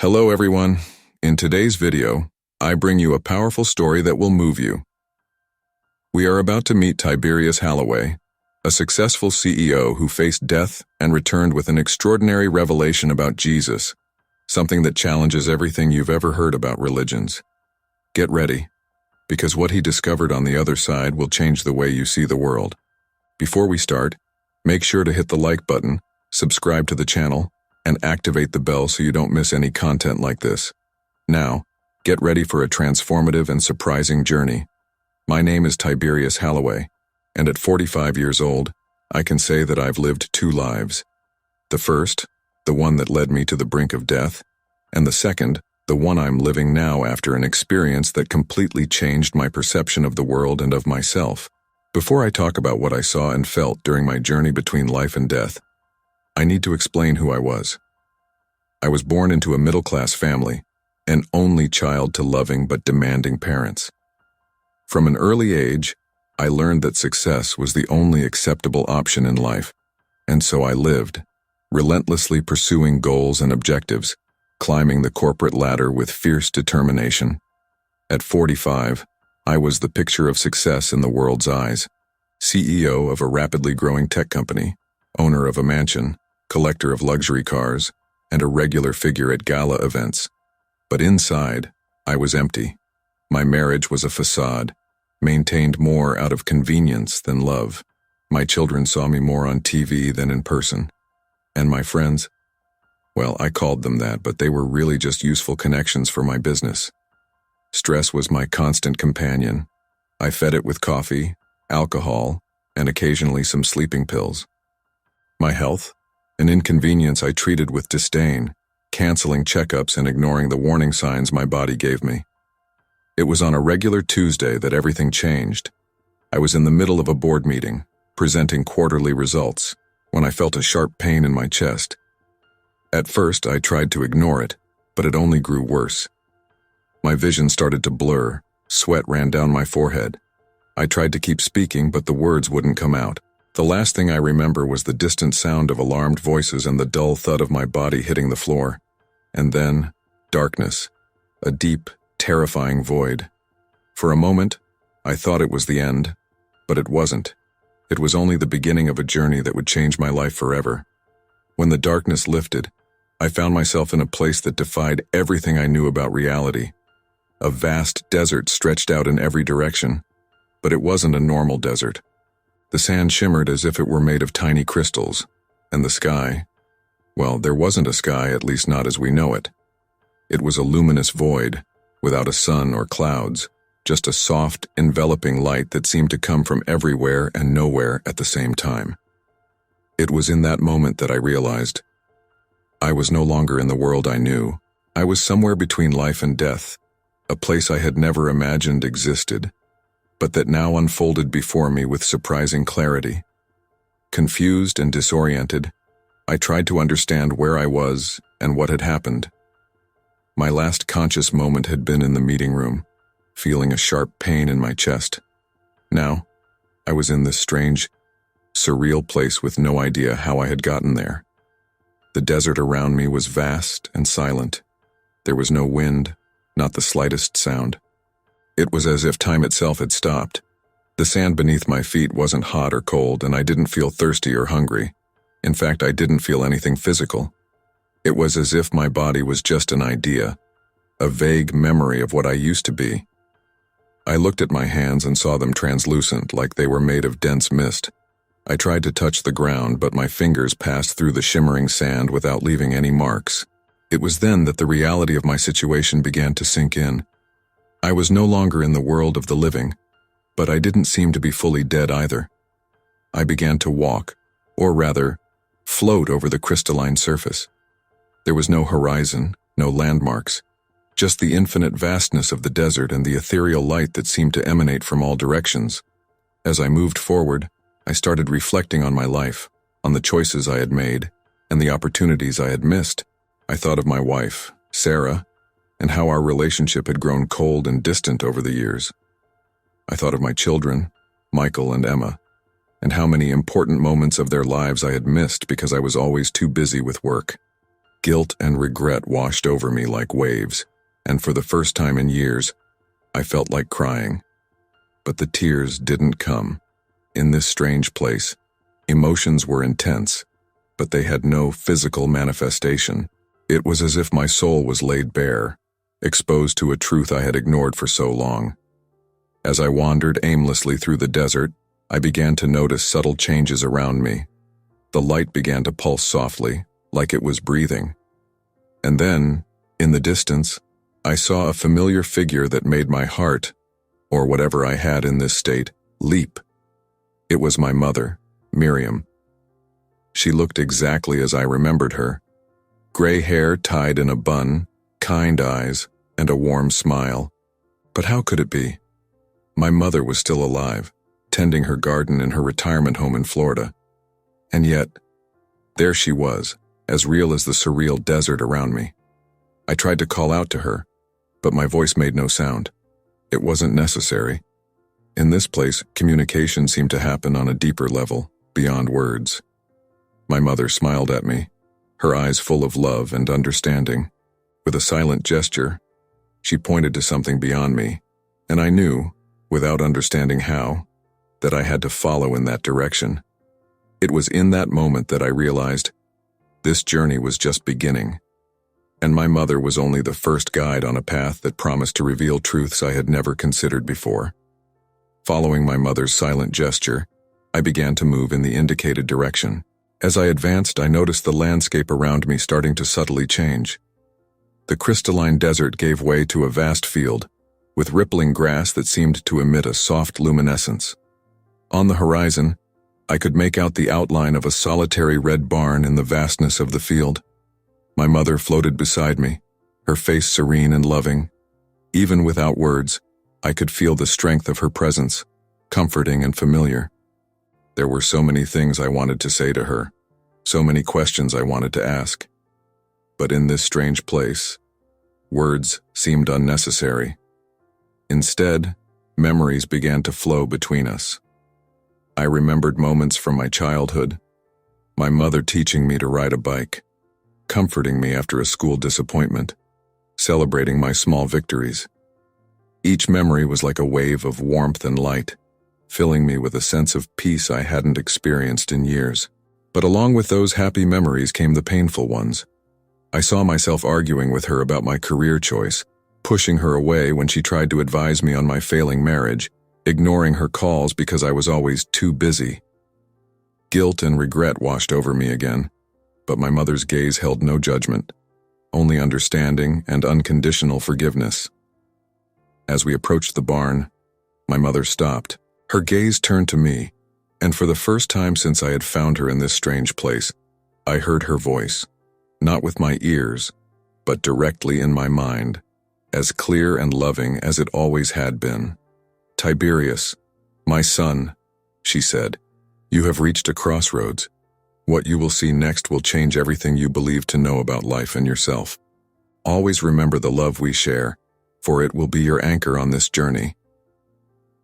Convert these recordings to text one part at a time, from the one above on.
Hello everyone. In today's video, I bring you a powerful story that will move you. We are about to meet Tiberius Halloway, a successful CEO who faced death and returned with an extraordinary revelation about Jesus, something that challenges everything you've ever heard about religions. Get ready, because what he discovered on the other side will change the way you see the world. Before we start, make sure to hit the like button, subscribe to the channel, and activate the bell so you don't miss any content like this. Now, get ready for a transformative and surprising journey. My name is Tiberius Halloway, and at 45 years old, I can say that I've lived two lives. The first, the one that led me to the brink of death, and the second, the one I'm living now after an experience that completely changed my perception of the world and of myself. Before I talk about what I saw and felt during my journey between life and death, I need to explain who I was. I was born into a middle-class family, an only child to loving but demanding parents. From an early age, I learned that success was the only acceptable option in life, and so I lived, relentlessly pursuing goals and objectives, climbing the corporate ladder with fierce determination. At 45, I was the picture of success in the world's eyes, CEO of a rapidly growing tech company, owner of a mansion, collector of luxury cars, and a regular figure at gala events. But inside, I was empty. My marriage was a facade, maintained more out of convenience than love. My children saw me more on TV than in person. And my friends? Well, I called them that, but they were really just useful connections for my business. Stress was my constant companion. I fed it with coffee, alcohol, and occasionally some sleeping pills. My health? An inconvenience I treated with disdain, canceling checkups and ignoring the warning signs my body gave me. It was on a regular Tuesday that everything changed. I was in the middle of a board meeting, presenting quarterly results, when I felt a sharp pain in my chest. At first, I tried to ignore it, but it only grew worse. My vision started to blur, sweat ran down my forehead. I tried to keep speaking, but the words wouldn't come out. The last thing I remember was the distant sound of alarmed voices and the dull thud of my body hitting the floor. And then, darkness. A deep, terrifying void. For a moment, I thought it was the end, but it wasn't. It was only the beginning of a journey that would change my life forever. When the darkness lifted, I found myself in a place that defied everything I knew about reality. A vast desert stretched out in every direction, but it wasn't a normal desert. The sand shimmered as if it were made of tiny crystals, and the sky, well, there wasn't a sky, at least not as we know it. It was a luminous void, without a sun or clouds, just a soft, enveloping light that seemed to come from everywhere and nowhere at the same time. It was in that moment that I realized I was no longer in the world I knew. I was somewhere between life and death, a place I had never imagined existed, but that now unfolded before me with surprising clarity. Confused and disoriented, I tried to understand where I was and what had happened. My last conscious moment had been in the meeting room, feeling a sharp pain in my chest. Now, I was in this strange, surreal place with no idea how I had gotten there. The desert around me was vast and silent. There was no wind, not the slightest sound. It was as if time itself had stopped. The sand beneath my feet wasn't hot or cold, and I didn't feel thirsty or hungry. In fact, I didn't feel anything physical. It was as if my body was just an idea, a vague memory of what I used to be. I looked at my hands and saw them translucent, like they were made of dense mist. I tried to touch the ground, but my fingers passed through the shimmering sand without leaving any marks. It was then that the reality of my situation began to sink in. I was no longer in the world of the living, but I didn't seem to be fully dead either. I began to walk, or rather, float over the crystalline surface. There was no horizon, no landmarks, just the infinite vastness of the desert and the ethereal light that seemed to emanate from all directions. As I moved forward, I started reflecting on my life, on the choices I had made, and the opportunities I had missed. I thought of my wife, Sarah, and how our relationship had grown cold and distant over the years. I thought of my children, Michael and Emma, and how many important moments of their lives I had missed because I was always too busy with work. Guilt and regret washed over me like waves, and for the first time in years, I felt like crying. But the tears didn't come. In this strange place, emotions were intense, but they had no physical manifestation. It was as if my soul was laid bare, exposed to a truth I had ignored for so long. As I wandered aimlessly through the desert, I began to notice subtle changes around me. The light began to pulse softly, like it was breathing. And then, in the distance, I saw a familiar figure that made my heart, or whatever I had in this state, leap. It was my mother, Miriam. She looked exactly as I remembered her. Gray hair tied in a bun, kind eyes, and a warm smile. But how could it be? My mother was still alive, tending her garden in her retirement home in Florida. And yet, there she was, as real as the surreal desert around me. I tried to call out to her, but my voice made no sound. It wasn't necessary. In this place, communication seemed to happen on a deeper level, beyond words. My mother smiled at me, her eyes full of love and understanding. With a silent gesture, she pointed to something beyond me, and I knew, without understanding how, that I had to follow in that direction. It was in that moment that I realized this journey was just beginning, and my mother was only the first guide on a path that promised to reveal truths I had never considered before. Following my mother's silent gesture, I began to move in the indicated direction. As I advanced, I noticed the landscape around me starting to subtly change. The crystalline desert gave way to a vast field, with rippling grass that seemed to emit a soft luminescence. On the horizon, I could make out the outline of a solitary red barn in the vastness of the field. My mother floated beside me, her face serene and loving. Even without words, I could feel the strength of her presence, comforting and familiar. There were so many things I wanted to say to her, so many questions I wanted to ask. But in this strange place, words seemed unnecessary. Instead, memories began to flow between us. I remembered moments from my childhood, my mother teaching me to ride a bike, comforting me after a school disappointment, celebrating my small victories. Each memory was like a wave of warmth and light, filling me with a sense of peace I hadn't experienced in years. But along with those happy memories came the painful ones. I saw myself arguing with her about my career choice, pushing her away when she tried to advise me on my failing marriage, ignoring her calls because I was always too busy. Guilt and regret washed over me again, but my mother's gaze held no judgment, only understanding and unconditional forgiveness. As we approached the barn, my mother stopped. Her gaze turned to me, and for the first time since I had found her in this strange place, I heard her voice, not with my ears, but directly in my mind, as clear and loving as it always had been. "Tiberius, my son," she said, "you have reached a crossroads. What you will see next will change everything you believe to know about life and yourself. Always remember the love we share, for it will be your anchor on this journey."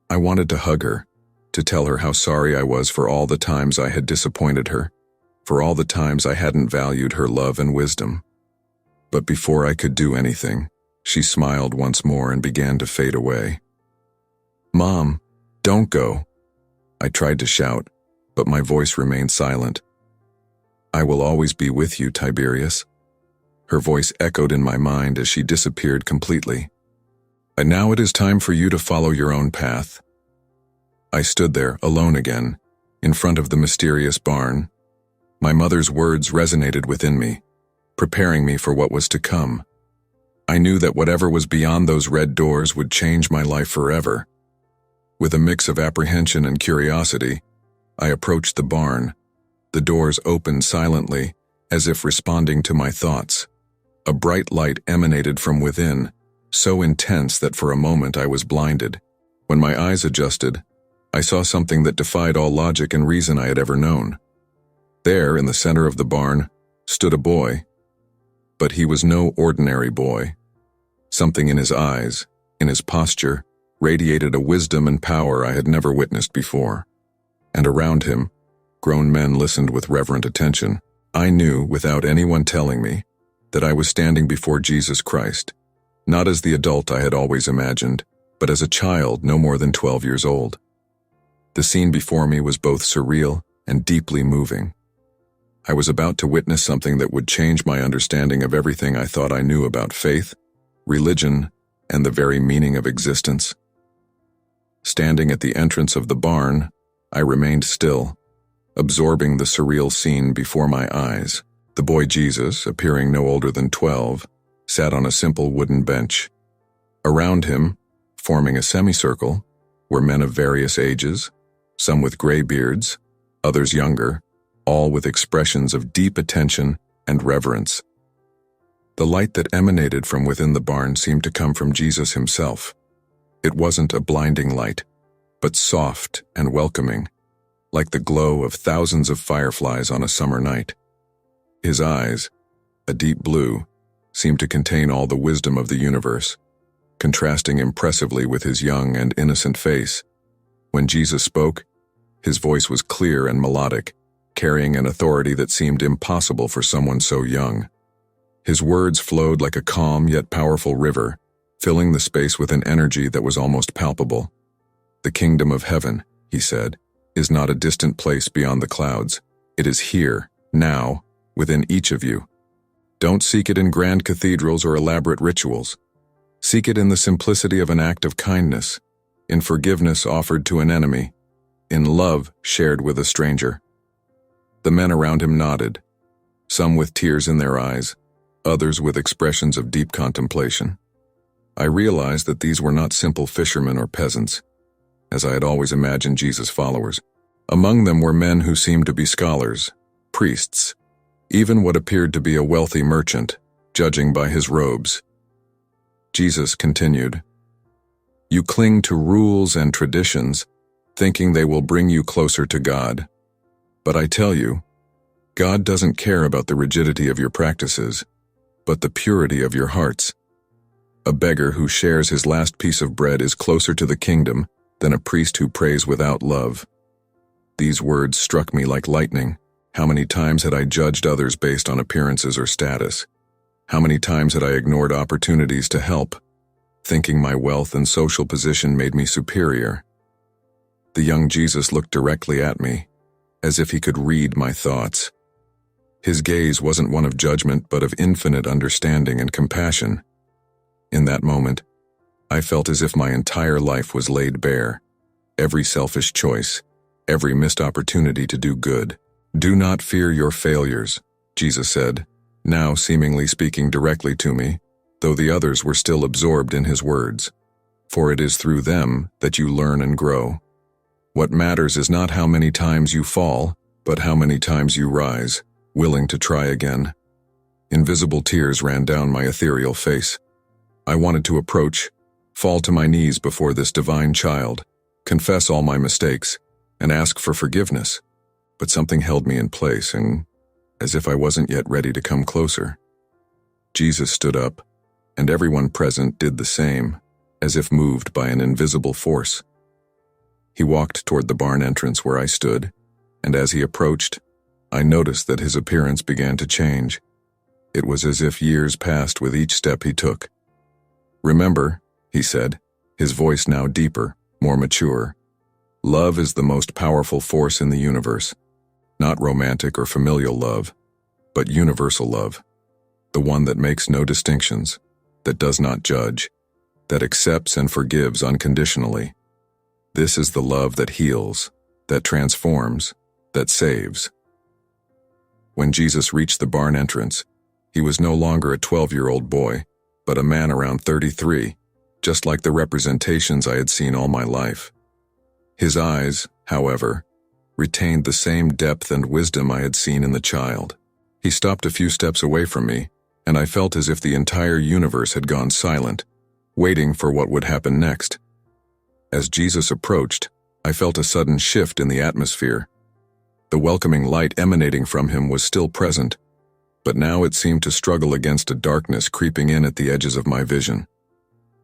I wanted to hug her, to tell her how sorry I was for all the times I had disappointed her, for all the times I hadn't valued her love and wisdom. But before I could do anything, she smiled once more and began to fade away. "Mom, don't go." I tried to shout, but my voice remained silent. "I will always be with you, Tiberius." Her voice echoed in my mind as she disappeared completely. "And now it is time for you to follow your own path." I stood there, alone again, in front of the mysterious barn. My mother's words resonated within me, preparing me for what was to come. I knew that whatever was beyond those red doors would change my life forever. With a mix of apprehension and curiosity, I approached the barn. The doors opened silently, as if responding to my thoughts. A bright light emanated from within, so intense that for a moment I was blinded. When my eyes adjusted, I saw something that defied all logic and reason I had ever known. There, in the center of the barn, stood a boy. But he was no ordinary boy. Something in his eyes, in his posture, radiated a wisdom and power I had never witnessed before. And around him, grown men listened with reverent attention. I knew, without anyone telling me, that I was standing before Jesus Christ, not as the adult I had always imagined, but as a child no more than 12 years old. The scene before me was both surreal and deeply moving. I was about to witness something that would change my understanding of everything I thought I knew about faith, religion, and the very meaning of existence. Standing at the entrance of the barn, I remained still, absorbing the surreal scene before my eyes. The boy Jesus, appearing no older than 12, sat on a simple wooden bench. Around him, forming a semicircle, were men of various ages, some with gray beards, others younger, all with expressions of deep attention and reverence. The light that emanated from within the barn seemed to come from Jesus himself. It wasn't a blinding light, but soft and welcoming, like the glow of thousands of fireflies on a summer night. His eyes, a deep blue, seemed to contain all the wisdom of the universe, contrasting impressively with his young and innocent face. When Jesus spoke, his voice was clear and melodic, carrying an authority that seemed impossible for someone so young. His words flowed like a calm yet powerful river, filling the space with an energy that was almost palpable. "The kingdom of heaven," he said, "is not a distant place beyond the clouds. It is here, now, within each of you. Don't seek it in grand cathedrals or elaborate rituals. Seek it in the simplicity of an act of kindness, in forgiveness offered to an enemy, in love shared with a stranger." The men around him nodded, some with tears in their eyes, others with expressions of deep contemplation. I realized that these were not simple fishermen or peasants, as I had always imagined Jesus' followers. Among them were men who seemed to be scholars, priests, even what appeared to be a wealthy merchant, judging by his robes. Jesus continued, "You cling to rules and traditions, thinking they will bring you closer to God. But I tell you, God doesn't care about the rigidity of your practices, but the purity of your hearts. A beggar who shares his last piece of bread is closer to the kingdom than a priest who prays without love." These words struck me like lightning. How many times had I judged others based on appearances or status? How many times had I ignored opportunities to help, thinking my wealth and social position made me superior? The young Jesus looked directly at me, as if he could read my thoughts. His gaze wasn't one of judgment, but of infinite understanding and compassion. In that moment, I felt as if my entire life was laid bare. Every selfish choice, every missed opportunity to do good. "Do not fear your failures," Jesus said, now seemingly speaking directly to me, though the others were still absorbed in his words. "For it is through them that you learn and grow. What matters is not how many times you fall, but how many times you rise, willing to try again." Invisible tears ran down my ethereal face. I wanted to approach, fall to my knees before this divine child, confess all my mistakes, and ask for forgiveness. But something held me in place, and as if I wasn't yet ready to come closer. Jesus stood up, and everyone present did the same, as if moved by an invisible force. He walked toward the barn entrance where I stood, and as he approached, I noticed that his appearance began to change. It was as if years passed with each step he took. "Remember," he said, his voice now deeper, more mature, "love is the most powerful force in the universe. Not romantic or familial love, but universal love. The one that makes no distinctions, that does not judge, that accepts and forgives unconditionally. This is the love that heals, that transforms, that saves." When Jesus reached the barn entrance, he was no longer a 12-year-old boy, but a man around 33, just like the representations I had seen all my life. His eyes, however, retained the same depth and wisdom I had seen in the child. He stopped a few steps away from me, and I felt as if the entire universe had gone silent, waiting for what would happen next. As Jesus approached, I felt a sudden shift in the atmosphere. The welcoming light emanating from him was still present, but now it seemed to struggle against a darkness creeping in at the edges of my vision.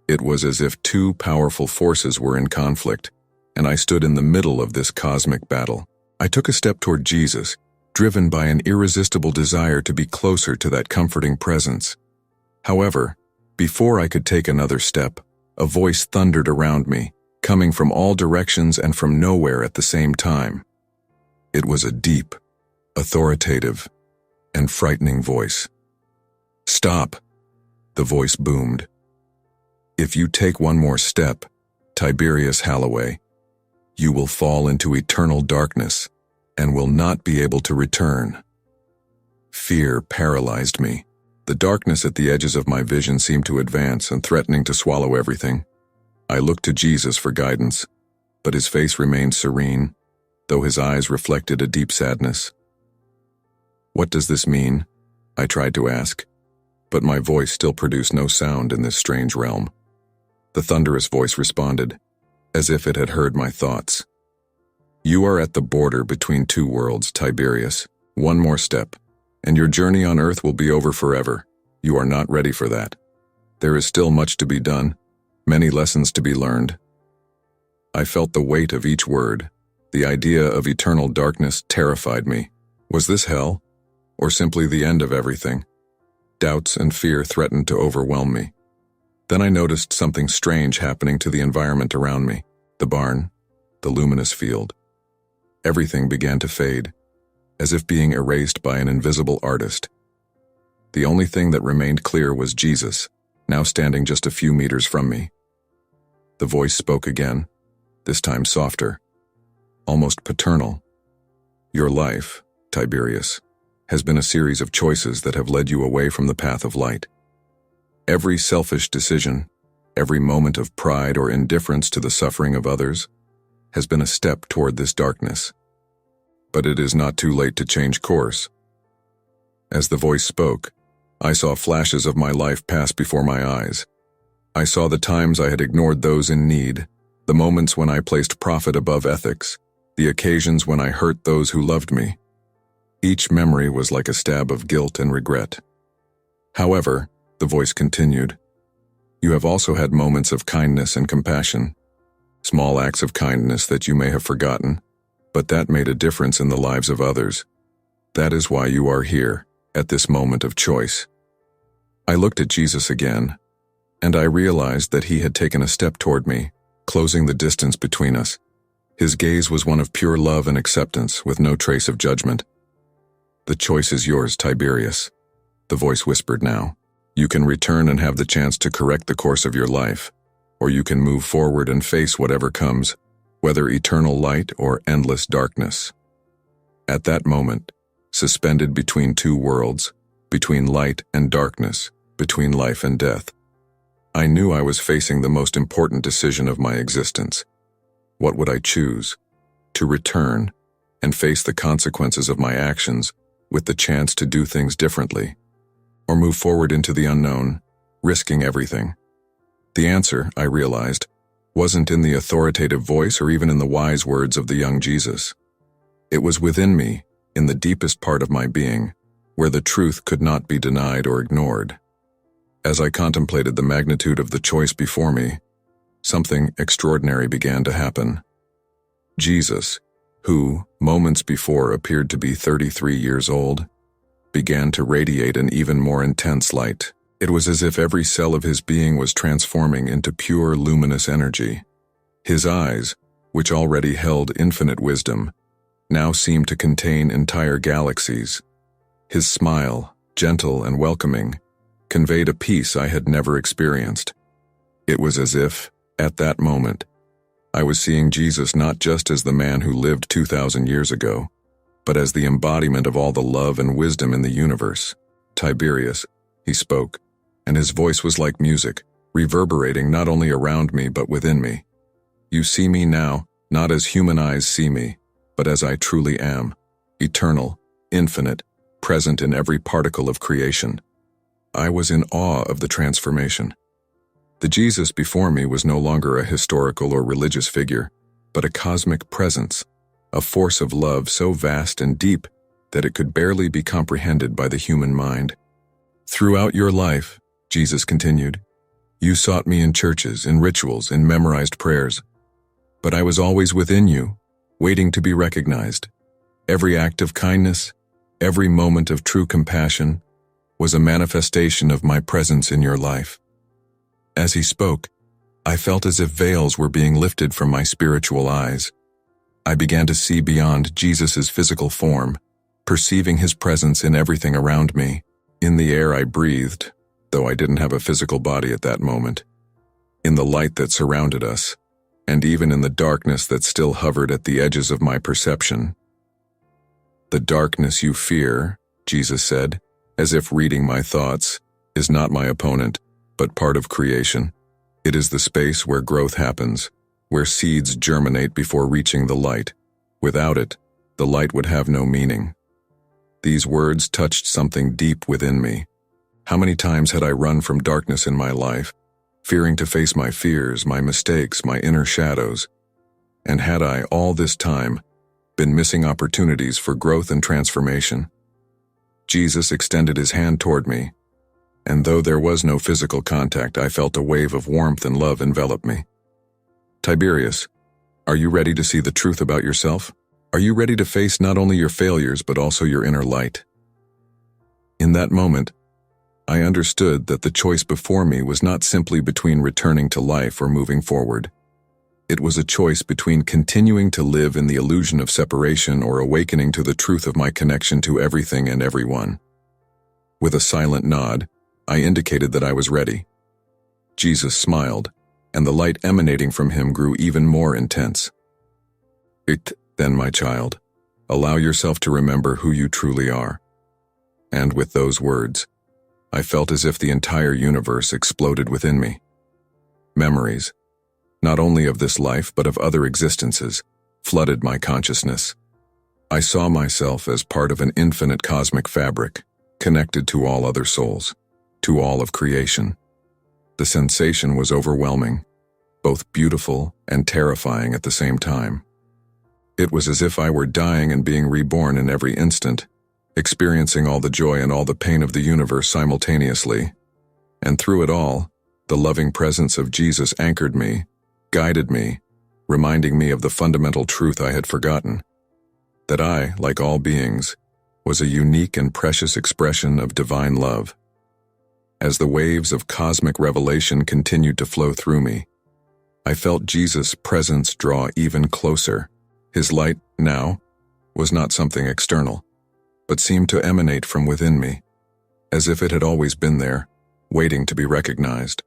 It was as if two powerful forces were in conflict, and I stood in the middle of this cosmic battle. I took a step toward Jesus, driven by an irresistible desire to be closer to that comforting presence. However, before I could take another step, a voice thundered around me, coming from all directions and from nowhere at the same time. It was a deep, authoritative, and frightening voice. "Stop," the voice boomed. "If you take one more step, Tiberius Halloway, you will fall into eternal darkness and will not be able to return." Fear paralyzed me. The darkness at the edges of my vision seemed to advance and threatening to swallow everything. I looked to Jesus for guidance, but his face remained serene, though his eyes reflected a deep sadness. "What does this mean?" I tried to ask, but my voice still produced no sound in this strange realm. The thunderous voice responded, as if it had heard my thoughts. "You are at the border between two worlds, Tiberius. One more step, and your journey on Earth will be over forever. You are not ready for that. There is still much to be done, many lessons to be learned." I felt the weight of each word. The idea of eternal darkness terrified me. Was this hell, or simply the end of everything? Doubts and fear threatened to overwhelm me. Then I noticed something strange happening to the environment around me. The barn, the luminous field. Everything began to fade, as if being erased by an invisible artist. The only thing that remained clear was Jesus, now standing just a few meters from me. The voice spoke again, this time softer, almost paternal. "Your life, Tiberius, has been a series of choices that have led you away from the path of light. Every selfish decision, every moment of pride or indifference to the suffering of others, has been a step toward this darkness. But it is not too late to change course." As the voice spoke, I saw flashes of my life pass before my eyes. I saw the times I had ignored those in need, the moments when I placed profit above ethics, the occasions when I hurt those who loved me. Each memory was like a stab of guilt and regret. "However," the voice continued, "you have also had moments of kindness and compassion, small acts of kindness that you may have forgotten, but that made a difference in the lives of others. That is why you are here, at this moment of choice." I looked at Jesus again, and I realized that he had taken a step toward me, closing the distance between us. His gaze was one of pure love and acceptance, with no trace of judgment. "The choice is yours, Tiberius," the voice whispered now. "You can return and have the chance to correct the course of your life, or you can move forward and face whatever comes, whether eternal light or endless darkness." At that moment, suspended between two worlds, between light and darkness, between life and death, I knew I was facing the most important decision of my existence. What would I choose? To return and face the consequences of my actions with the chance to do things differently, or move forward into the unknown, risking everything? The answer, I realized, wasn't in the authoritative voice or even in the wise words of the young Jesus. It was within me, in the deepest part of my being, where the truth could not be denied or ignored. As I contemplated the magnitude of the choice before me, something extraordinary began to happen. Jesus, who, moments before appeared to be 33 years old, began to radiate an even more intense light. It was as if every cell of his being was transforming into pure luminous energy. His eyes, which already held infinite wisdom, now seemed to contain entire galaxies. His smile, gentle and welcoming, conveyed a peace I had never experienced. It was as if, at that moment, I was seeing Jesus not just as the man who lived 2,000 years ago, but as the embodiment of all the love and wisdom in the universe. "Tiberius," he spoke, and his voice was like music, reverberating not only around me but within me. "You see me now, not as human eyes see me, but as I truly am, eternal, infinite, present in every particle of creation." I was in awe of the transformation. The Jesus before me was no longer a historical or religious figure, but a cosmic presence, a force of love so vast and deep that it could barely be comprehended by the human mind. "Throughout your life," Jesus continued, "you sought me in churches, in rituals, in memorized prayers. But I was always within you, waiting to be recognized. Every act of kindness, Every moment of true compassion was a manifestation of my presence in your life. As he spoke, I felt as if veils were being lifted from my spiritual eyes. I began to see beyond Jesus' physical form, perceiving his presence in everything around me, in the air I breathed, though I didn't have a physical body at that moment, in the light that surrounded us, and even in the darkness that still hovered at the edges of my perception. The darkness you fear, Jesus said, as if reading my thoughts, is not my opponent, but part of creation. It is the space where growth happens, where seeds germinate before reaching the light. Without it, the light would have no meaning. These words touched something deep within me. How many times had I run from darkness in my life, fearing to face my fears, my mistakes, my inner shadows? And had I, all this time, been missing opportunities for growth and transformation? Jesus extended his hand toward me, and though there was no physical contact, I felt a wave of warmth and love envelop me. Tiberius, are you ready to see the truth about yourself? Are you ready to face not only your failures but also your inner light? In that moment, I understood that the choice before me was not simply between returning to life or moving forward. It was a choice between continuing to live in the illusion of separation or awakening to the truth of my connection to everything and everyone. With a silent nod, I indicated that I was ready. Jesus smiled, and the light emanating from him grew even more intense. Then, my child, allow yourself to remember who you truly are. And with those words, I felt as if the entire universe exploded within me. Memories, not only of this life but of other existences, flooded my consciousness. I saw myself as part of an infinite cosmic fabric, connected to all other souls, to all of creation. The sensation was overwhelming, both beautiful and terrifying at the same time. It was as if I were dying and being reborn in every instant, experiencing all the joy and all the pain of the universe simultaneously. And through it all, the loving presence of Jesus anchored me, guided me, reminding me of the fundamental truth I had forgotten, that I, like all beings, was a unique and precious expression of divine love. As the waves of cosmic revelation continued to flow through me, I felt Jesus' presence draw even closer. His light, now, was not something external, but seemed to emanate from within me, as if it had always been there, waiting to be recognized.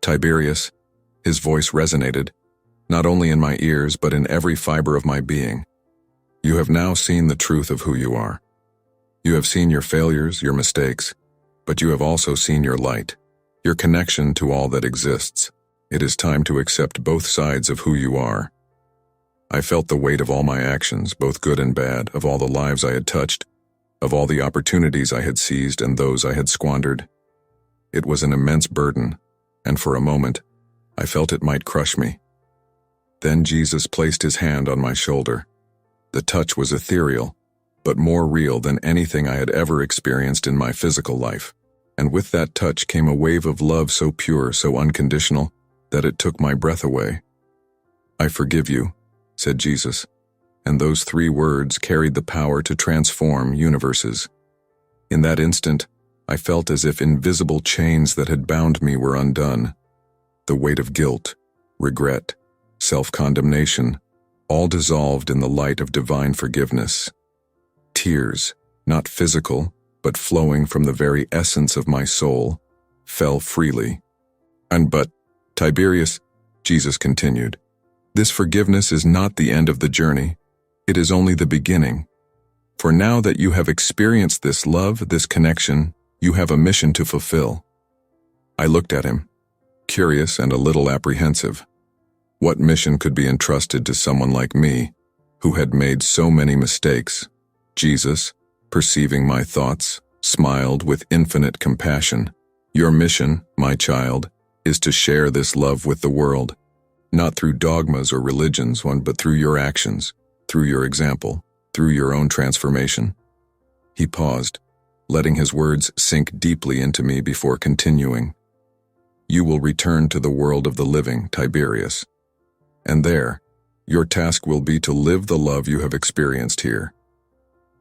Tiberius, his voice resonated, not only in my ears but in every fiber of my being. You have now seen the truth of who you are. You have seen your failures, your mistakes, but you have also seen your light, your connection to all that exists. It is time to accept both sides of who you are. I felt the weight of all my actions, both good and bad, of all the lives I had touched, of all the opportunities I had seized and those I had squandered. It was an immense burden, and for a moment, I felt it might crush me. Then Jesus placed his hand on my shoulder. The touch was ethereal, but more real than anything I had ever experienced in my physical life. And with that touch came a wave of love so pure, so unconditional, that it took my breath away. I forgive you, said Jesus, and those 3 words carried the power to transform universes. In that instant, I felt as if invisible chains that had bound me were undone. The weight of guilt, regret, self-condemnation, all dissolved in the light of divine forgiveness. Tears, not physical, but flowing from the very essence of my soul, fell freely. But, Tiberius, Jesus continued, this forgiveness is not the end of the journey. It is only the beginning. For now that you have experienced this love, this connection, you have a mission to fulfill. I looked at him, curious and a little apprehensive. What mission could be entrusted to someone like me, who had made so many mistakes? Jesus, perceiving my thoughts, smiled with infinite compassion. Your mission, my child, is to share this love with the world, not through dogmas or religions, but through your actions, through your example, through your own transformation. He paused, letting his words sink deeply into me before continuing. You will return to the world of the living, Tiberius. And there, your task will be to live the love you have experienced here.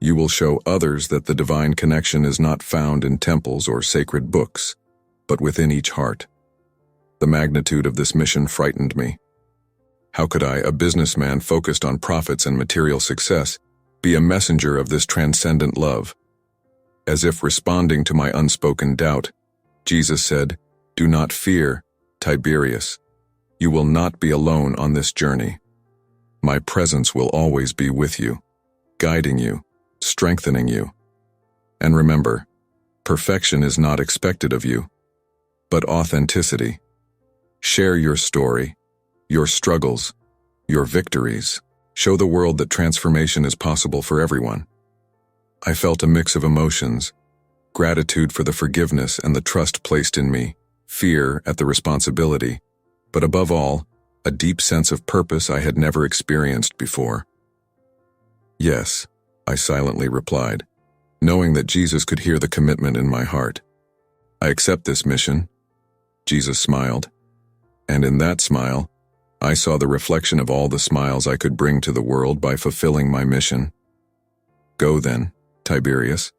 You will show others that the divine connection is not found in temples or sacred books, but within each heart. The magnitude of this mission frightened me. How could I, a businessman focused on profits and material success, be a messenger of this transcendent love? As if responding to my unspoken doubt, Jesus said, "Do not fear, Tiberius. You will not be alone on this journey. My presence will always be with you, guiding you, strengthening you. And remember, perfection is not expected of you, but authenticity. Share your story, your struggles, your victories. Show the world that transformation is possible for everyone." I felt a mix of emotions, gratitude for the forgiveness and the trust placed in me, fear at the responsibility, but above all, a deep sense of purpose I had never experienced before. "Yes," I silently replied, knowing that Jesus could hear the commitment in my heart. "I accept this mission." Jesus smiled, and in that smile, I saw the reflection of all the smiles I could bring to the world by fulfilling my mission. "Go then, Tiberius.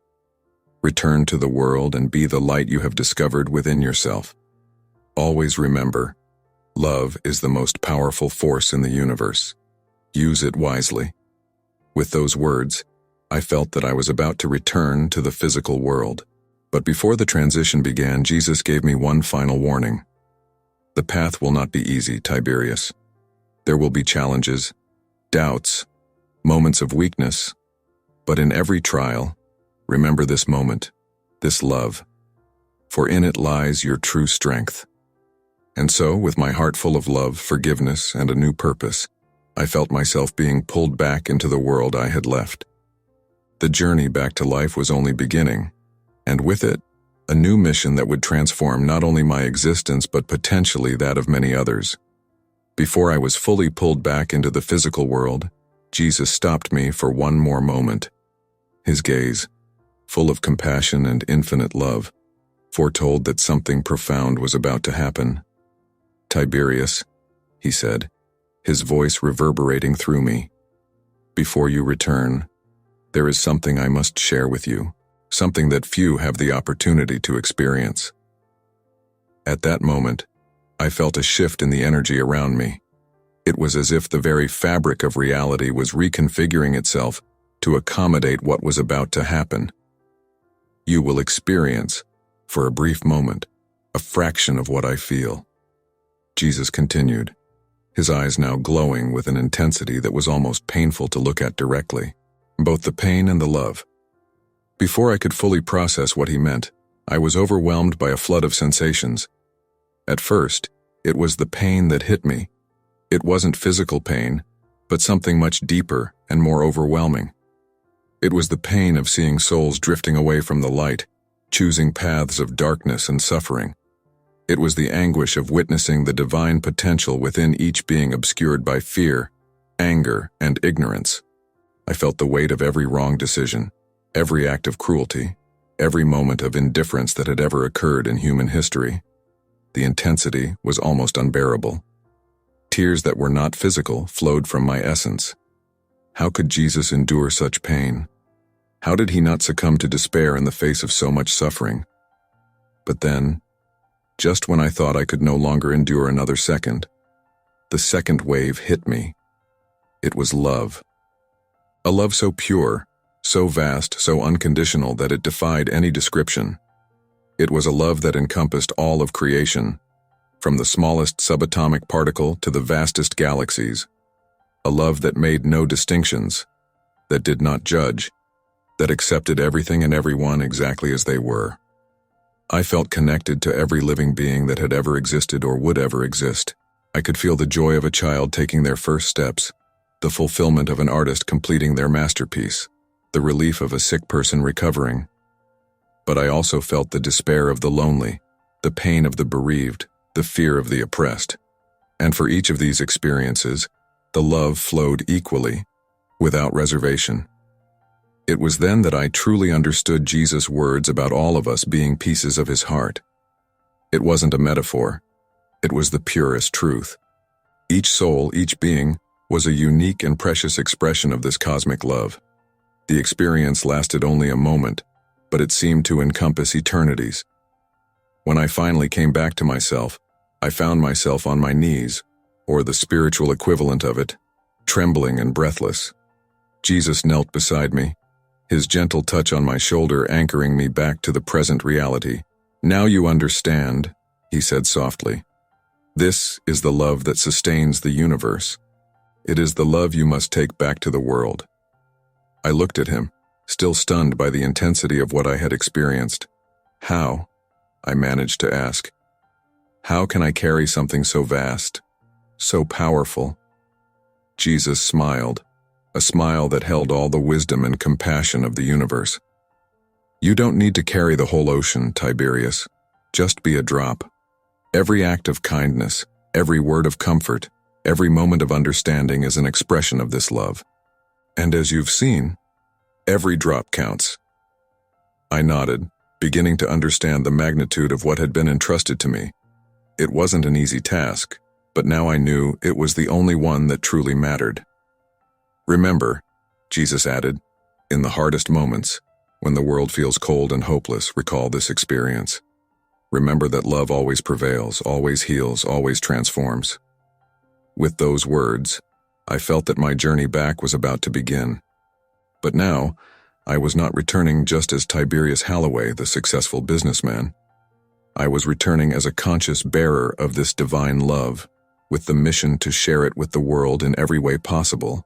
Return to the world and be the light you have discovered within yourself. Always remember, love is the most powerful force in the universe. Use it wisely." With those words, I felt that I was about to return to the physical world. But before the transition began, Jesus gave me one final warning. "The path will not be easy, Tiberius. There will be challenges, doubts, moments of weakness, but in every trial, remember this moment, this love, for in it lies your true strength." And so, with my heart full of love, forgiveness, and a new purpose, I felt myself being pulled back into the world I had left. The journey back to life was only beginning, and with it, a new mission that would transform not only my existence but potentially that of many others. Before I was fully pulled back into the physical world, Jesus stopped me for one more moment. His gaze, full of compassion and infinite love, foretold that something profound was about to happen. "Tiberius," he said, his voice reverberating through me, "before you return, there is something I must share with you, something that few have the opportunity to experience." At that moment, I felt a shift in the energy around me. It was as if the very fabric of reality was reconfiguring itself to accommodate what was about to happen. "You will experience, for a brief moment, a fraction of what I feel," Jesus continued, his eyes now glowing with an intensity that was almost painful to look at directly, both the pain and the love. Before I could fully process what he meant, I was overwhelmed by a flood of sensations. At first, it was the pain that hit me. It wasn't physical pain, but something much deeper and more overwhelming. It was the pain of seeing souls drifting away from the light, choosing paths of darkness and suffering. It was the anguish of witnessing the divine potential within each being obscured by fear, anger, and ignorance. I felt the weight of every wrong decision, every act of cruelty, every moment of indifference that had ever occurred in human history. The intensity was almost unbearable. Tears that were not physical flowed from my essence. How could Jesus endure such pain? How did he not succumb to despair in the face of so much suffering? But then, just when I thought I could no longer endure another second, the second wave hit me. It was love. A love so pure, so vast, so unconditional that it defied any description. It was a love that encompassed all of creation, from the smallest subatomic particle to the vastest galaxies. A love that made no distinctions, that did not judge, that accepted everything and everyone exactly as they were. I felt connected to every living being that had ever existed or would ever exist. I could feel the joy of a child taking their first steps, the fulfillment of an artist completing their masterpiece, the relief of a sick person recovering. But I also felt the despair of the lonely, the pain of the bereaved, the fear of the oppressed. And for each of these experiences, the love flowed equally, without reservation. It was then that I truly understood Jesus' words about all of us being pieces of his heart. It wasn't a metaphor. It was the purest truth. Each soul, each being, was a unique and precious expression of this cosmic love. The experience lasted only a moment, but it seemed to encompass eternities. When I finally came back to myself, I found myself on my knees, or the spiritual equivalent of it, trembling and breathless. Jesus knelt beside me, his gentle touch on my shoulder anchoring me back to the present reality. "Now you understand," he said softly. "This is the love that sustains the universe. It is the love you must take back to the world." I looked at him, still stunned by the intensity of what I had experienced. "How?" I managed to ask. "How can I carry something so vast, so powerful?" Jesus smiled, a smile that held all the wisdom and compassion of the universe. "You don't need to carry the whole ocean, Tiberius. Just be a drop. Every act of kindness, every word of comfort, every moment of understanding is an expression of this love. And as you've seen, every drop counts." I nodded, beginning to understand the magnitude of what had been entrusted to me. It wasn't an easy task, but now I knew it was the only one that truly mattered. "Remember," Jesus added, "in the hardest moments, when the world feels cold and hopeless, recall this experience. Remember that love always prevails, always heals, always transforms." With those words, I felt that my journey back was about to begin. But now, I was not returning just as Tiberius Halloway, the successful businessman. I was returning as a conscious bearer of this divine love, with the mission to share it with the world in every way possible.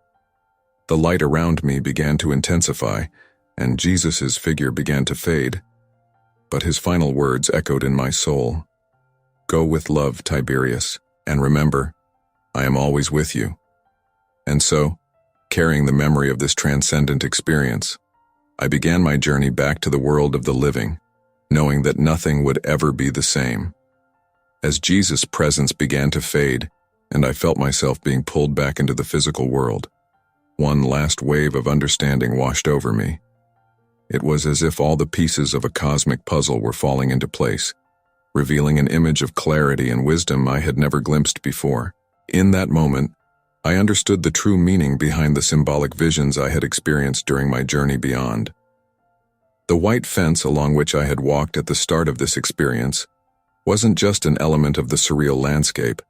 The light around me began to intensify, and Jesus' figure began to fade. But his final words echoed in my soul. "Go with love, Tiberius, and remember, I am always with you." And so, carrying the memory of this transcendent experience, I began my journey back to the world of the living, knowing that nothing would ever be the same. As Jesus' presence began to fade, and I felt myself being pulled back into the physical world, one last wave of understanding washed over me. It was as if all the pieces of a cosmic puzzle were falling into place, revealing an image of clarity and wisdom I had never glimpsed before. In that moment, I understood the true meaning behind the symbolic visions I had experienced during my journey beyond. The white fence along which I had walked at the start of this experience wasn't just an element of the surreal landscape.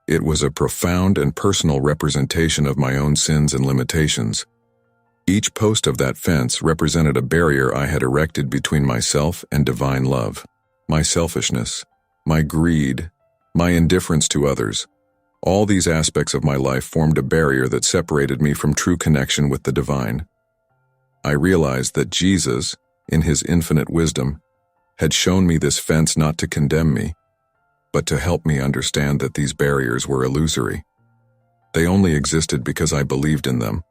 It was a profound and personal representation of my own sins and limitations. Each post of that fence represented a barrier I had erected between myself and divine love. My selfishness, my greed, my indifference to others, all these aspects of my life formed a barrier that separated me from true connection with the divine. I realized that Jesus, in his infinite wisdom, had shown me this fence not to condemn me, but to help me understand that these barriers were illusory. They only existed because I believed in them,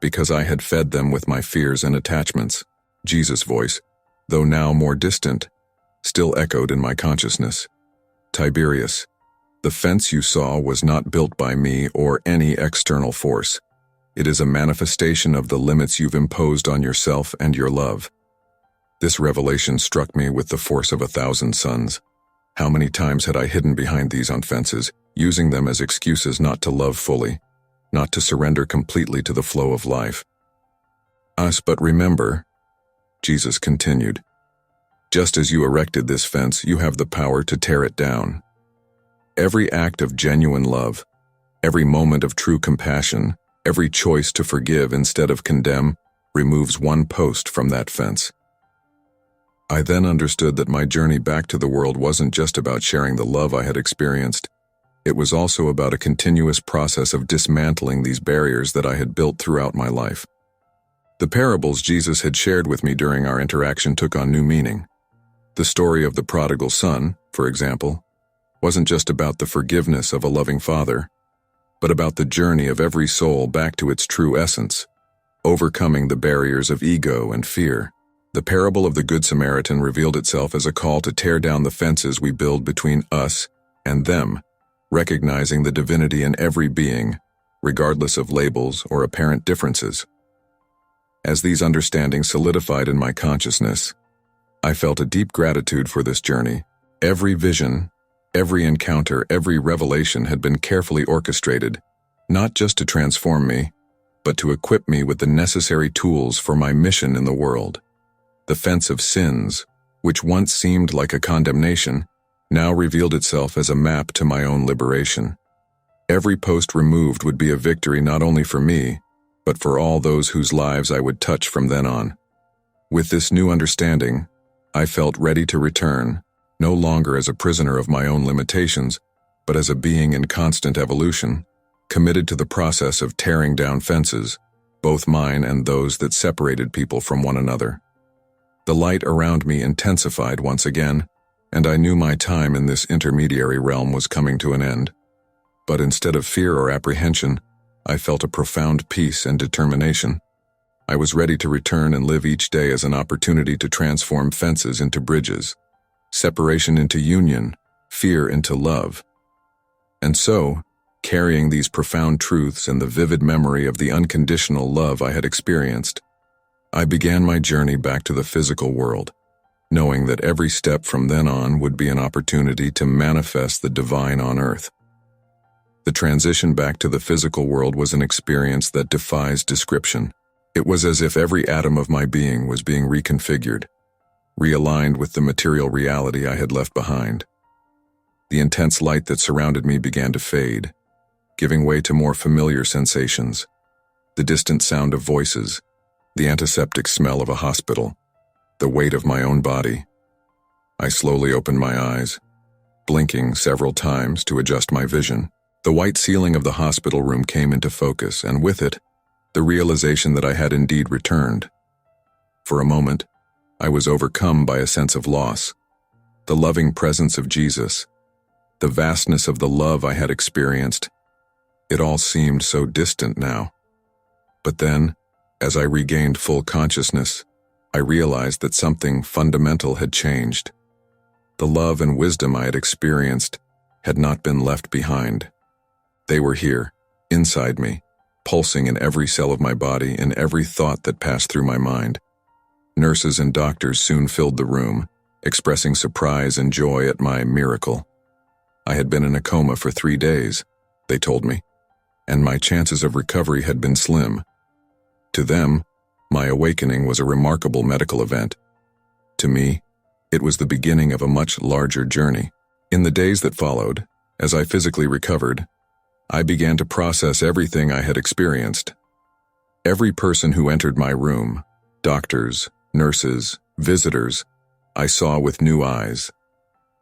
because I had fed them with my fears and attachments. Jesus' voice, though now more distant, still echoed in my consciousness. "Tiberius, the fence you saw was not built by me or any external force. It is a manifestation of the limits you've imposed on yourself and your love." This revelation struck me with the force of 1,000 suns. How many times had I hidden behind these fences, using them as excuses not to love fully, not to surrender completely to the flow of life? But remember," Jesus continued, "just as you erected this fence, you have the power to tear it down. Every act of genuine love, every moment of true compassion, every choice to forgive instead of condemn, removes one post from that fence." I then understood that my journey back to the world wasn't just about sharing the love I had experienced. It was also about a continuous process of dismantling these barriers that I had built throughout my life. The parables Jesus had shared with me during our interaction took on new meaning. The story of the prodigal son, for example, wasn't just about the forgiveness of a loving father, but about the journey of every soul back to its true essence, overcoming the barriers of ego and fear. The parable of the Good Samaritan revealed itself as a call to tear down the fences we build between us and them, recognizing the divinity in every being, regardless of labels or apparent differences. As these understandings solidified in my consciousness, I felt a deep gratitude for this journey. Every vision, every encounter, every revelation had been carefully orchestrated, not just to transform me, but to equip me with the necessary tools for my mission in the world. The fence of sins, which once seemed like a condemnation, now revealed itself as a map to my own liberation. Every post removed would be a victory not only for me, but for all those whose lives I would touch from then on. With this new understanding, I felt ready to return, no longer as a prisoner of my own limitations, but as a being in constant evolution, committed to the process of tearing down fences, both mine and those that separated people from one another. The light around me intensified once again, and I knew my time in this intermediary realm was coming to an end. But instead of fear or apprehension, I felt a profound peace and determination. I was ready to return and live each day as an opportunity to transform fences into bridges, separation into union, fear into love. And so, carrying these profound truths and the vivid memory of the unconditional love I had experienced, I began my journey back to the physical world, knowing that every step from then on would be an opportunity to manifest the divine on earth. The transition back to the physical world was an experience that defies description. It was as if every atom of my being was being reconfigured, realigned with the material reality I had left behind. The intense light that surrounded me began to fade, giving way to more familiar sensations, the distant sound of voices, the antiseptic smell of a hospital, the weight of my own body. I slowly opened my eyes, blinking several times to adjust my vision. The white ceiling of the hospital room came into focus, and with it, the realization that I had indeed returned. For a moment, I was overcome by a sense of loss. The loving presence of Jesus, the vastness of the love I had experienced, it all seemed so distant now. But then, as I regained full consciousness, I realized that something fundamental had changed. The love and wisdom I had experienced had not been left behind. They were here, inside me, pulsing in every cell of my body, in every thought that passed through my mind. Nurses and doctors soon filled the room, expressing surprise and joy at my miracle. I had been in a coma for 3 days, they told me, and my chances of recovery had been slim. To them, my awakening was a remarkable medical event. To me, it was the beginning of a much larger journey. In the days that followed, as I physically recovered, I began to process everything I had experienced. Every person who entered my room, doctors, nurses, visitors, I saw with new eyes.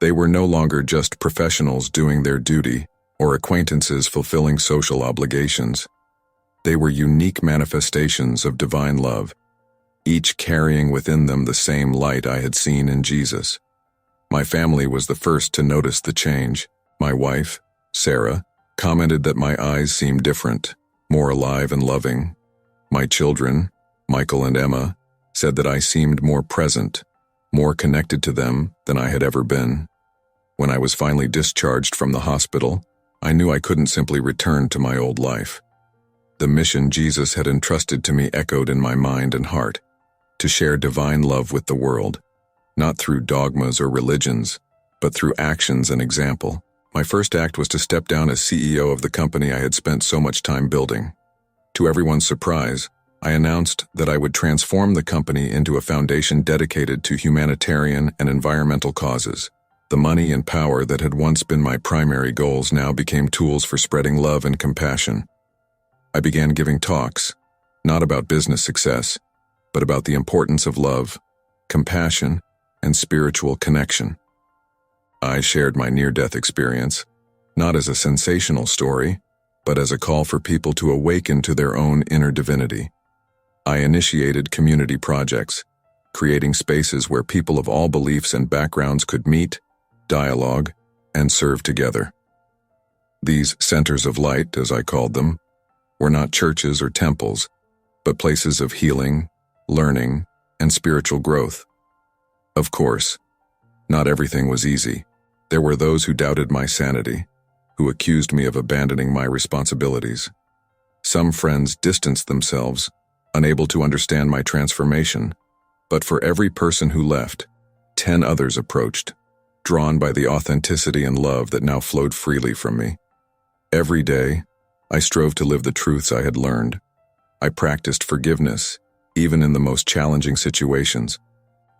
They were no longer just professionals doing their duty or acquaintances fulfilling social obligations. They were unique manifestations of divine love, each carrying within them the same light I had seen in Jesus. My family was the first to notice the change. My wife, Sarah, commented that my eyes seemed different, more alive and loving. My children, Michael and Emma, said that I seemed more present, more connected to them than I had ever been. When I was finally discharged from the hospital, I knew I couldn't simply return to my old life. The mission Jesus had entrusted to me echoed in my mind and heart, to share divine love with the world, not through dogmas or religions, but through actions and example. My first act was to step down as CEO of the company I had spent so much time building. To everyone's surprise, I announced that I would transform the company into a foundation dedicated to humanitarian and environmental causes. The money and power that had once been my primary goals now became tools for spreading love and compassion. I began giving talks, not about business success, but about the importance of love, compassion, and spiritual connection. I shared my near-death experience, not as a sensational story, but as a call for people to awaken to their own inner divinity. I initiated community projects, creating spaces where people of all beliefs and backgrounds could meet, dialogue, and serve together. These centers of light, as I called them, were not churches or temples, but places of healing, learning, and spiritual growth. Of course, not everything was easy. There were those who doubted my sanity, who accused me of abandoning my responsibilities. Some friends distanced themselves, unable to understand my transformation, but for every person who left, 10 others approached, drawn by the authenticity and love that now flowed freely from me. Every day, I strove to live the truths I had learned, I practiced forgiveness, even in the most challenging situations.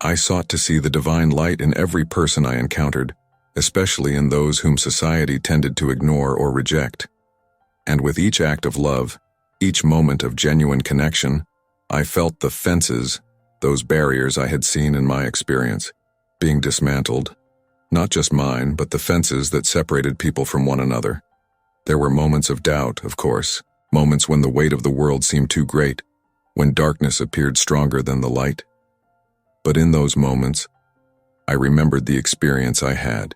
I sought to see the divine light in every person I encountered, especially in those whom society tended to ignore or reject. And with each act of love, each moment of genuine connection, I felt the fences, those barriers I had seen in my experience, being dismantled. Not just mine, but the fences that separated people from one another. There were moments of doubt, of course, moments when the weight of the world seemed too great, when darkness appeared stronger than the light. But in those moments, I remembered the experience I had,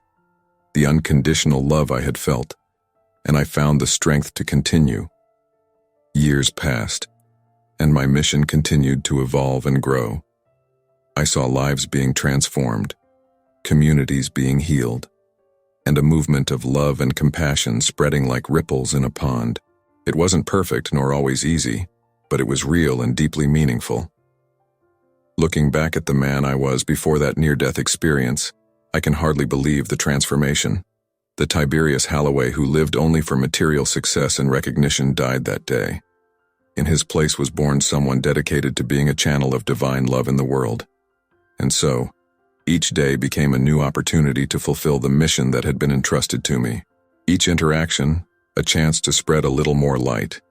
the unconditional love I had felt, and I found the strength to continue. Years passed, and my mission continued to evolve and grow. I saw lives being transformed, communities being healed, and a movement of love and compassion spreading like ripples in a pond. It wasn't perfect nor always easy, but it was real and deeply meaningful. Looking back at the man I was before that near-death experience, I can hardly believe the transformation. The Tiberius Halloway who lived only for material success and recognition died that day. In his place was born someone dedicated to being a channel of divine love in the world. And so, each day became a new opportunity to fulfill the mission that had been entrusted to me. Each interaction, a chance to spread a little more light.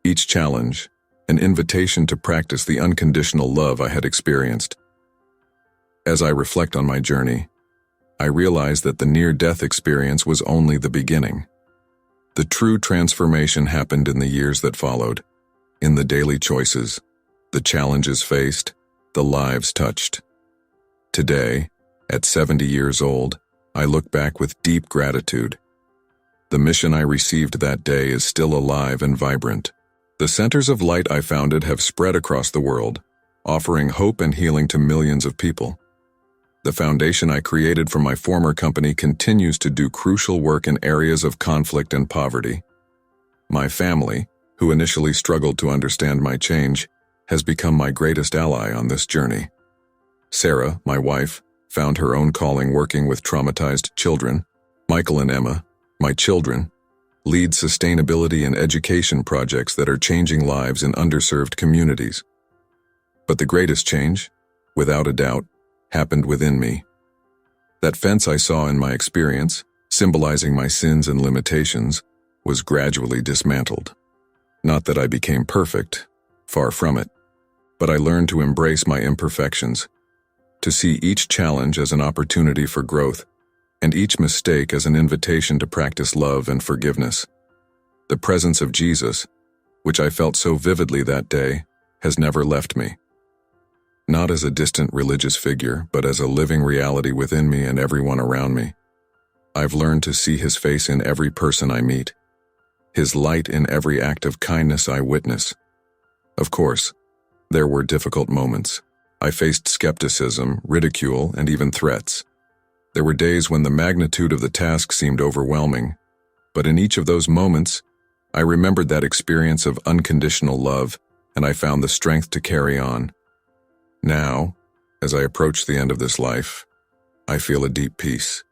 Each challenge, an invitation to practice the unconditional love I had experienced. As I reflect on my journey, I realize that the near-death experience was only the beginning. The true transformation happened in the years that followed, in the daily choices, the challenges faced, the lives touched. Today, at 70 years old, I look back with deep gratitude. The mission I received that day is still alive and vibrant. The centers of light I founded have spread across the world, offering hope and healing to millions of people. The foundation I created for my former company continues to do crucial work in areas of conflict and poverty. My family, who initially struggled to understand my change, has become my greatest ally on this journey. Sarah, my wife, found her own calling working with traumatized children. Michael and Emma, my children, lead sustainability and education projects that are changing lives in underserved communities. But the greatest change, without a doubt, happened within me. That fence I saw in my experience, symbolizing my sins and limitations, was gradually dismantled. Not that I became perfect, far from it, but I learned to embrace my imperfections, to see each challenge as an opportunity for growth, and each mistake as an invitation to practice love and forgiveness. The presence of Jesus, which I felt so vividly that day, has never left me. Not as a distant religious figure, but as a living reality within me and everyone around me. I've learned to see his face in every person I meet, his light in every act of kindness I witness. Of course, there were difficult moments. I faced skepticism, ridicule, and even threats. There were days when the magnitude of the task seemed overwhelming, but in each of those moments, I remembered that experience of unconditional love, and I found the strength to carry on. Now, as I approach the end of this life, I feel a deep peace.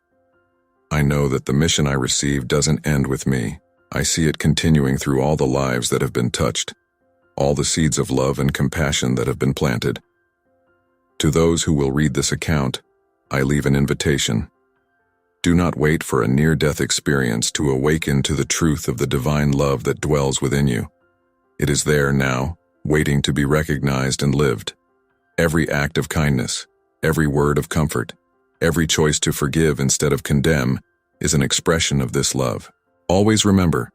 I know that the mission I received doesn't end with me. I see it continuing through all the lives that have been touched, all the seeds of love and compassion that have been planted. To those who will read this account, I leave an invitation. Do not wait for a near-death experience to awaken to the truth of the divine love that dwells within you. It is there now, waiting to be recognized and lived. Every act of kindness, every word of comfort, every choice to forgive instead of condemn is an expression of this love. Always remember,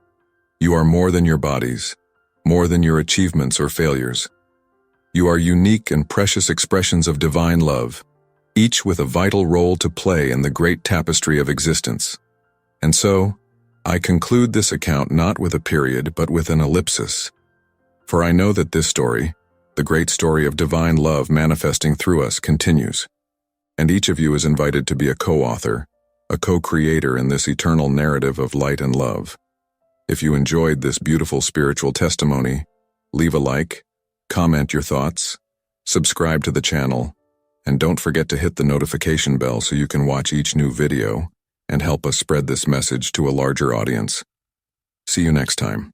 you are more than your bodies, more than your achievements or failures. You are unique and precious expressions of divine love, each with a vital role to play in the great tapestry of existence. And so, I conclude this account not with a period but with an ellipsis. For I know that this story, the great story of divine love manifesting through us, continues. And each of you is invited to be a co-author, a co-creator in this eternal narrative of light and love. If you enjoyed this beautiful spiritual testimony, leave a like, comment your thoughts, subscribe to the channel, and don't forget to hit the notification bell so you can watch each new video and help us spread this message to a larger audience. See you next time.